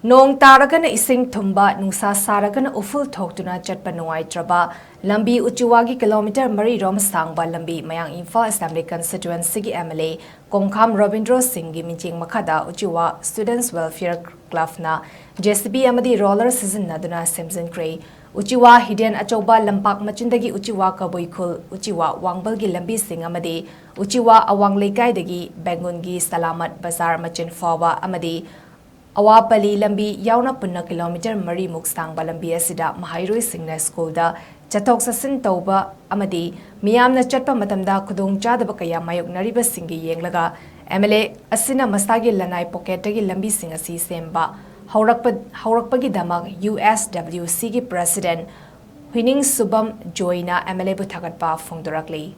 Nong Taragana Esing Thumba Nungsa Saragana Uphul Thoktuna Chatpa Nungaitraba Lambi Uchiwa kilometer Mari Rom SANGBA Lambi MAYANG IMPHAL Assembly CONSTITUENCY MLA KONGKHAM ROBINDRO MITYENG MAKHADA Uchiwa Students Welfare Club na JCB AMADI roller SIJINADUNA SEMJINKHRE Uchiwa Hidden Achoba Lampak Machindagi Uchiwa Kaboikul Uchiwa Wangbalgi Lambi Sing Amadi Uchiwa Awang Leikaidagi Bengungi Salamat Bazar Machin Fawa Amadi Awapali Lambi Yauna Punna kilometer Mari Muk SANGBA Lambi Asida Mahairoi Singna School da Chatok Sasin Tauba Amadi Miyamna Chatpa Matamda Kudung Chadaba Kaya Mayok Nariba Singi Yenglaga MLA Asina Masagi Lanai Poketagi Lambi Singasi Semba Haurakpagi Damak USWC ki President Huining Subam Joina MLA Buthagatpa Fongdorakli